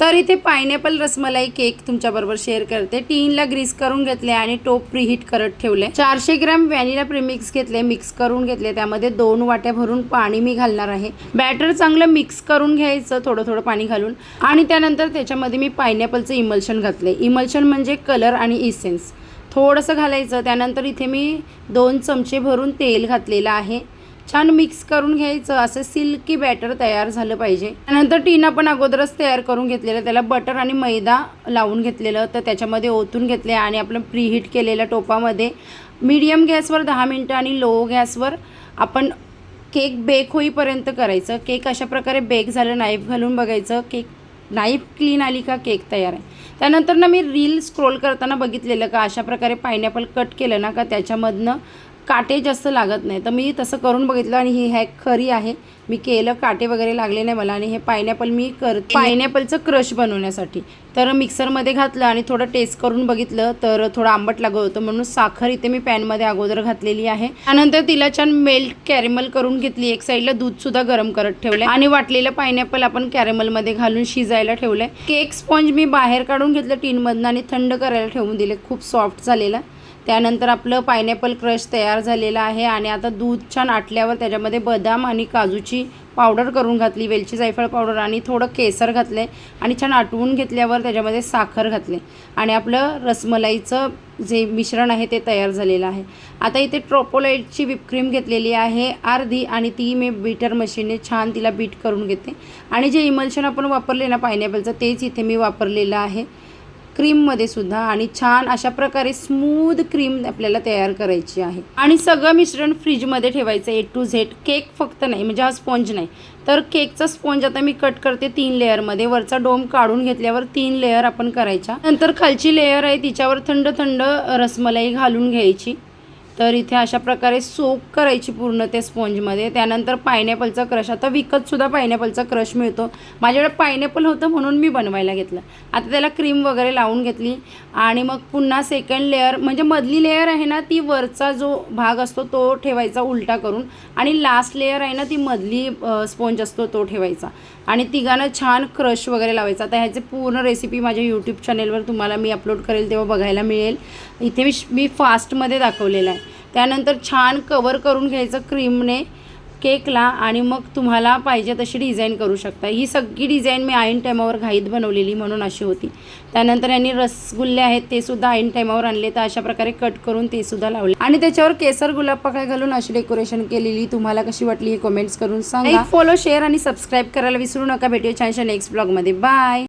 तर इथे pineapple rasmalai cake तुमच्याबरोबर शेअर करते। टीनला ग्रीस करून घेतले आणि टोप प्रीहीट करत ठेवले। 400 ग्रॅम व्हॅनिला प्रीमिक्स घेतले, मिक्स करून घेतले। त्यामध्ये 2 वाट्या भरून पाणी मी घालणार आहे। बॅटर चांगलं मिक्स करून घ्यायचं थोडं थोडं पाणी घालून आणि त्यानंतर त्याच्यामध्ये मी पायनॅपलचं इमल्शन घातले। इमल्शन म्हणजे कलर आणि इसेन्स थोडंसं घालायचं। त्यानंतर इथे मी 2 चमचे भरून तेल घातलेलं आहे। छान मिक्स करून घ्यायचं। असं सिल्की बॅटर तयार झालं पाहिजे। त्यानंतर टीन आपण अगोदरच तयार करून घेतलेलं, त्याला बटर आणि मैदा लावून घेतलेलं, तर त्याच्यामध्ये ओतून घेतले आणि आपलं प्रीहीट केलेल्या टोपामध्ये मीडियम गॅसवर 10 मिनिटं आणि लो गॅसवर आपण केक बेक होईपर्यंत करायचं। केक अशा प्रकारे बेक झालं, नाईफ घालून बघायचं केक नाईफ क्लीन आली का केक तयार आहे। त्यानंतर ना मी रील स्क्रोल करताना बघितलेलं का अशा प्रकारे पायनॅपल कट केलं ना का त्याच्यामधनं काटे जास्त लागत नाही। तर मी तसं करून बघितलं आणि ही हॅक खरी आहे। मी केलं, काटे वगैरे लागले नाही मला। आणि हे पायनॅपल मी करते पायनॅपलचं क्रश बनवण्यासाठी। तर मिक्सरमध्ये घातलं आणि थोडं टेस्ट करून बघितलं तर थोडं आंबट लागत होतं, म्हणून साखर इथे मी पॅनमध्ये अगोदर घातलेली आहे। त्यानंतर तिला छान मेल्ट कॅरेमल करून घेतली। एक साईडला दूधसुद्धा गरम करत ठेवलं आणि वाटलेलं पायनॅपल आपण कॅरेमलमध्ये घालून शिजायला ठेवलं। केक स्पॉन्ज मी बाहेर काढून घेतलं टीनमधनं आणि थंड करायला ठेवून दिले, खूप सॉफ्ट झालेलं। त्यानंतर आपलं पायनॅपल क्रश तयार झालेलं आहे आणि आता दूध छान आटल्यावर त्याच्यामध्ये बदाम आणि काजूची पावडर करून घातली, वेलची जायफळ पावडर आणि थोडं केसर घातले आणि छान आटवून घेतल्यावर त्याच्यामध्ये साखर घातले आणि आपलं रसमलाईचं जे मिश्रण आहे ते तयार झालेलं आहे। आता इथे ट्रोपोलाइटची व्हिपक्रीम घेतलेली आहे अर्धी आणि ती मी बीटर मशीनने छान तिला बीट करून घेते आणि जे इमल्शन आपण वापरले ना पायनॅपलचं तेच इथे मी वापरलेलं आहे क्रीममध्ये सुद्धा। आणि छान अशा प्रकारे स्मूथ क्रीम आपल्याला तयार करायची आहे आणि सगळं मिश्रण फ्रीजमध्ये ठेवायचं A to Z। केक फक्त नाही, म्हणजे हा स्पॉन्ज नाही तर केकचा स्पॉन्ज आता मी कट करते 3 लेअरमध्ये। वरचा डोम काढून घेतल्यावर 3 लेअर आपण करायच्या। नंतर खालची लेअर आहे तिच्यावर थंड थंड रसमलाई घालून घ्यायची। तर इथे अशा प्रकारे सोक करायची पूर्ण ते स्पॉन्जमध्ये। त्यानंतर पायनॅपलचा क्रश, आता विकतसुद्धा पायनॅपलचा क्रश मिळतो, माझ्याकडे पायनॅपल होतं म्हणून मी बनवायला घेतलं। आता त्याला क्रीम वगैरे लावून घेतली आणि मग पुन्हा सेकंड लेअर, म्हणजे मधली लेअर आहे ना ती वरचा जो भाग असतो तो ठेवायचा उलटा करून आणि लास्ट लेअर आहे ना ती मधली स्पॉन्ज असतो तो ठेवायचा आणि तिघांना छान क्रश वगैरे लावायचा। आता ह्याचे पूर्ण रेसिपी माझ्या यूट्यूब चॅनेलवर तुम्हाला मी अपलोड करेल तेव्हा बघायला मिळेल। इथे मी फास्टमध्ये दाखवलेलं आहे। त्यानंतर छान कवर करून घ्यायचं क्रीमने केकला आणि मग तुम्हाला पाहिजे तशी डिझाईन करू शकता। ही सगळी डिझाईन मी ऐन टायमावर घाईत बनवलेली म्हणून अशी होती। त्यानंतर यांनी रसगुल्ले आहेत ते सुद्धा ऐन टायमावर आणले, तर अशा प्रकारे कट करून ते सुद्धा लावले आणि त्याच्यावर केसर गुलाब पाकळ्या घालून अशी डेकोरेशन केलेली। तुम्हाला कशी वाटली हे कमेंट्स करून सांगा। लाईक, फॉलो, शेअर आणि सबस्क्राईब करायला विसरू नका। भेटूया छानशा नेक्स्ट ब्लॉगमध्ये। बाय।